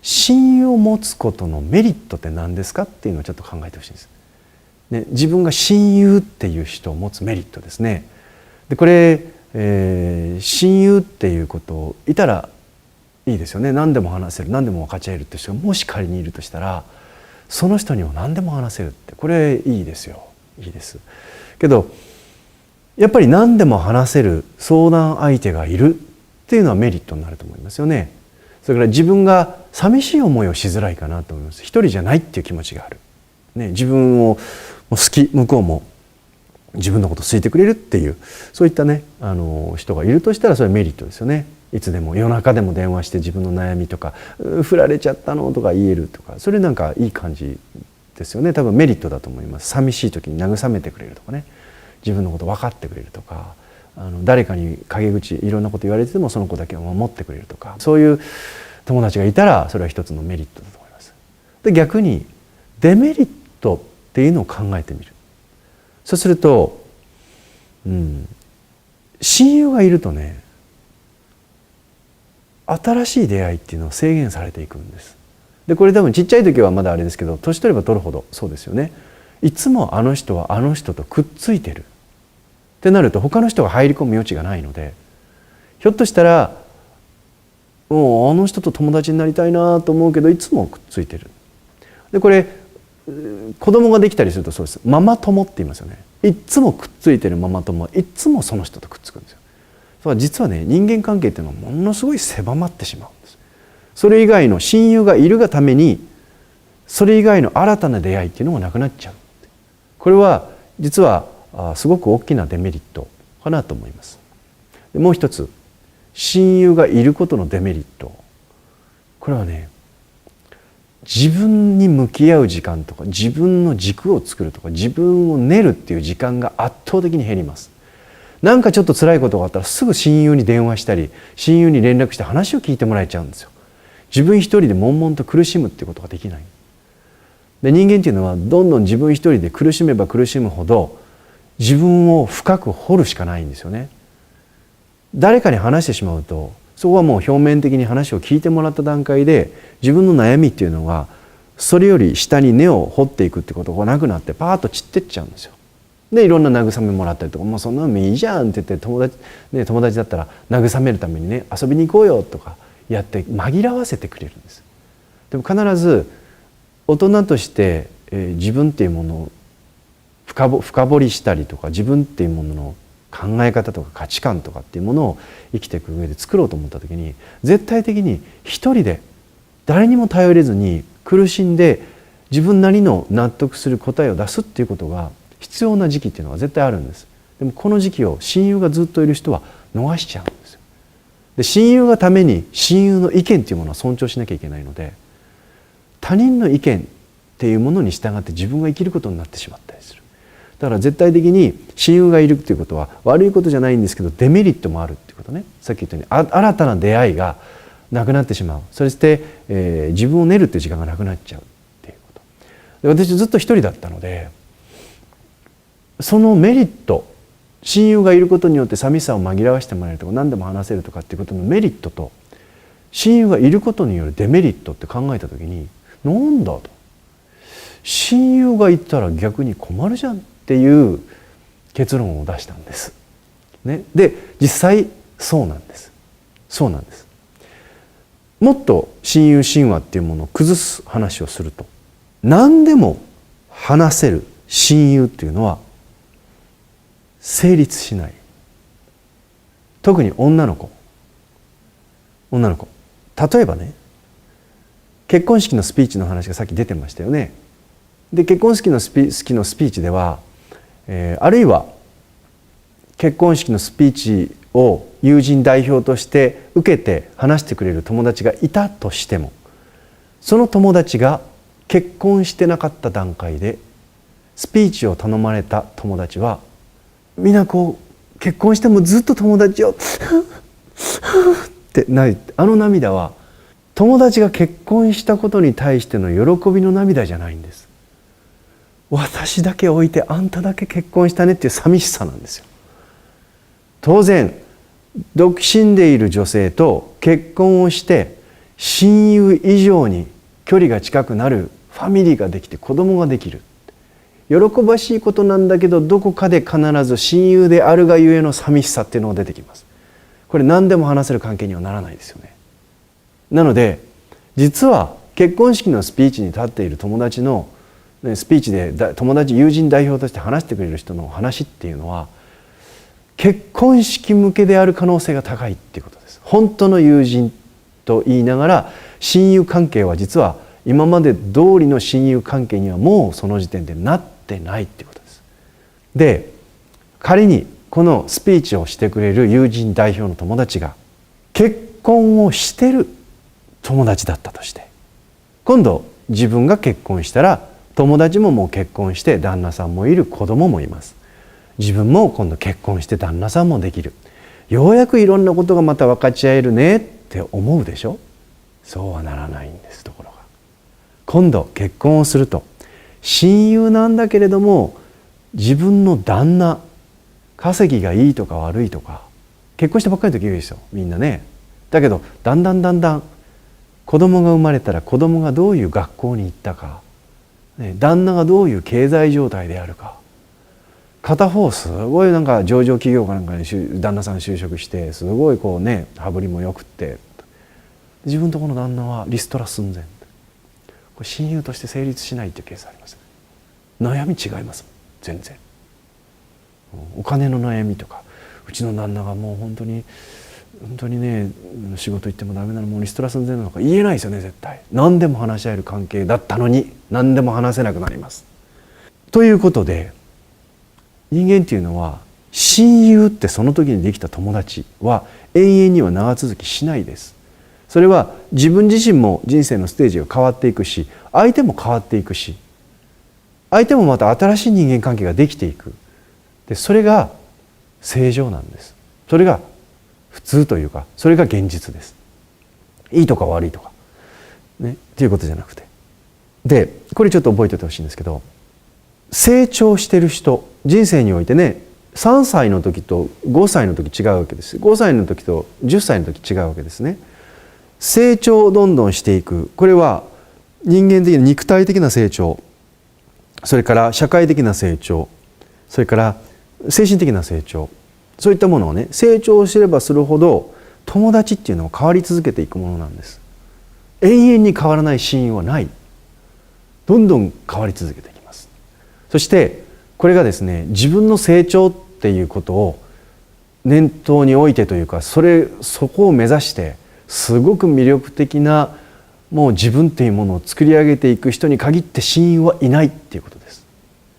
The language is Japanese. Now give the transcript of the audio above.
親友を持つことのメリットって何ですかっていうのをちょっと考えてほしいんです。ね、自分が親友っていう人を持つメリットですね。でこれ、親友っていうこといたらいいですよね。何でも話せる、何でも分かち合えるって人がもし仮にいるとしたら、その人には何でも話せるって、これいいですよ。いいです。けどやっぱり何でも話せる相談相手がいるっていうのはメリットになると思いますよね。それから自分が寂しい思いをしづらいかなと思います。一人じゃないっていう気持ちがある、ね、自分を好き、向こうも自分のことを好いてくれるっていう、そういったね人がいるとしたら、それはメリットですよね。いつでも夜中でも電話して自分の悩みとか、振られちゃったのとか言えるとか、それなんかいい感じですよね。多分メリットだと思います。寂しい時に慰めてくれるとかね、自分のこと分かってくれるとか、誰かに陰口いろんなこと言われててもその子だけを守ってくれるとか、そういう友達がいたらそれは一つのメリットだと思います。で逆にデメリットっていうのを考えてみる。そうすると、親友がいるとね、新しい出会いっていうのを制限されていくんです。でこれ多分ちっちゃい時はまだあれですけど、年取れば取るほどそうですよね。いつもあの人はあの人とくっついてるってなると、他の人が入り込む余地がないので、ひょっとしたらもうあの人と友達になりたいなと思うけど、いつもくっついてる。でこれ子供ができたりするとそうです。ママ友って言いますよね。いつもくっついてるママ友はいつもその人とくっつくんですよ。だから実はね、人間関係っていうのはものすごい狭まってしまうんです。それ以外の親友がいるがために、それ以外の新たな出会いっていうのがなくなっちゃう。これは実はすごく大きなデメリットかなと思います。でもう一つ、親友がいることのデメリット、これはね、自分に向き合う時間とか、自分の軸を作るとか、自分を練るっていう時間が圧倒的に減ります。なんかちょっと辛いことがあったらすぐ親友に電話したり、親友に連絡して話を聞いてもらえちゃうんですよ。自分一人で悶々と苦しむっていうことができない。で人間っていうのはどんどん自分一人で苦しめば苦しむほど自分を深く掘るしかないんですよね。誰かに話してしまうと、そこはもう表面的に話を聞いてもらった段階で、自分の悩みっていうのがそれより下に根を掘っていくってことがなくなって、パーッと散ってっちゃうんですよ。でいろんな慰めもらったりとか、もうそんなのいいじゃんって言って、友達だったら慰めるためにね、遊びに行こうよとかやって紛らわせてくれるんです。でも必ず大人として、自分っていうものを深掘りしたりとか、自分っていうものの考え方とか価値観とかっていうものを生きていく上で作ろうと思った時に、絶対的に一人で誰にも頼れずに苦しんで自分なりの納得する答えを出すっていうことが必要な時期っていうのは絶対あるんです。でもこの時期を親友がずっといる人は逃しちゃうんですよ。で親友がために親友の意見っていうものは尊重しなきゃいけないので、他人の意見っていうものに従って自分が生きることになってしまったりする。だから絶対的に親友がいるっていうことは悪いことじゃないんですけど、デメリットもあるっていうことね。さっき言ったように新たな出会いがなくなってしまう。そして、自分を練るっていう時間がなくなっちゃうっていうこと。で私ずっと一人だったので、そのメリット、親友がいることによって寂しさを紛らわしてもらえるとか、何でも話せるとかっていうことのメリットと、親友がいることによるデメリットって考えた時に、なんだと、親友がいたら逆に困るじゃんっていう結論を出したんです、ね、で実際そうなんです。そうなんです。もっと親友神話っていうものを崩す話をすると、何でも話せる親友っていうのは成立しない。特に女の子。例えばね、結婚式のスピーチの話がさっき出てましたよね。で結婚式のスピーチでは、あるいは結婚式のスピーチを友人代表として受けて話してくれる友達がいたとしても、その友達が結婚してなかった段階でスピーチを頼まれた友達は、みんなこう結婚してもずっと友達をって泣いて、あの涙は友達が結婚したことに対しての喜びの涙じゃないんです。私だけ置いてあんただけ結婚したねっていう寂しさなんですよ。当然独身でいる女性と結婚をして親友以上に距離が近くなるファミリーができて子供ができる。喜ばしいことなんだけど、どこかで必ず親友であるがゆえの寂しさっていうのが出てきます。これ何でも話せる関係にはならないですよね。なので実は結婚式のスピーチに立っている友達のスピーチで友達友人代表として話してくれる人の話っていうのは結婚式向けである可能性が高いっていうことです。本当の友人と言いながら親友関係は実は今まで通りの親友関係にはもうその時点でなってないっていうことです。で、仮にこのスピーチをしてくれる友人代表の友達が結婚をしてる友達だったとして、今度自分が結婚したら友達ももう結婚して旦那さんもいる、子供もいます。自分も今度結婚して旦那さんもできる。ようやくいろんなことがまた分かち合えるねって思うでしょ。そうはならないんです。ところが今度結婚をすると親友なんだけれども自分の旦那、稼ぎがいいとか悪いとか結婚したばっかりの時言うでしょ、みんなね。だけどだんだん子供が生まれたら子供がどういう学校に行ったか、旦那がどういう経済状態であるか、片方すごいなんか上場企業かなんかに旦那さん就職してすごいこうね羽振りもよくって、自分とこの旦那はリストラ寸前、これ親友として成立しないっていうケースあります。悩み違います、全然。お金の悩みとか、うちの旦那がもう本当にね仕事行ってもダメなの、もうリストラ寸前なのか言えないですよね。絶対何でも話し合える関係だったのに何でも話せなくなります。ということで人間っていうのは親友ってその時にできた友達は永遠には長続きしないです。それは自分自身も人生のステージが変わっていくし、相手も変わっていくし、相手もまた新しい人間関係ができていく。でそれが正常なんです。それが普通というか、それが現実です。いいとか悪いとかねっていうことじゃなくて、でこれちょっと覚えておいてほしいんですけど、成長してる人、人生においてね、3歳の時と5歳の時違うわけです。5歳の時と10歳の時違うわけですね。成長をどんどんしていく、これは人間的な肉体的な成長、それから社会的な成長、それから精神的な成長、そういったものをね成長すればするほど友達っていうのは変わり続けていくものなんです。永遠に変わらない親友はない。どんどん変わり続けていきます。そしてこれがですね、自分の成長っていうことを念頭に置いてというか、そこを目指してすごく魅力的なもう自分っていうものを作り上げていく人に限って親友はいないっていうこと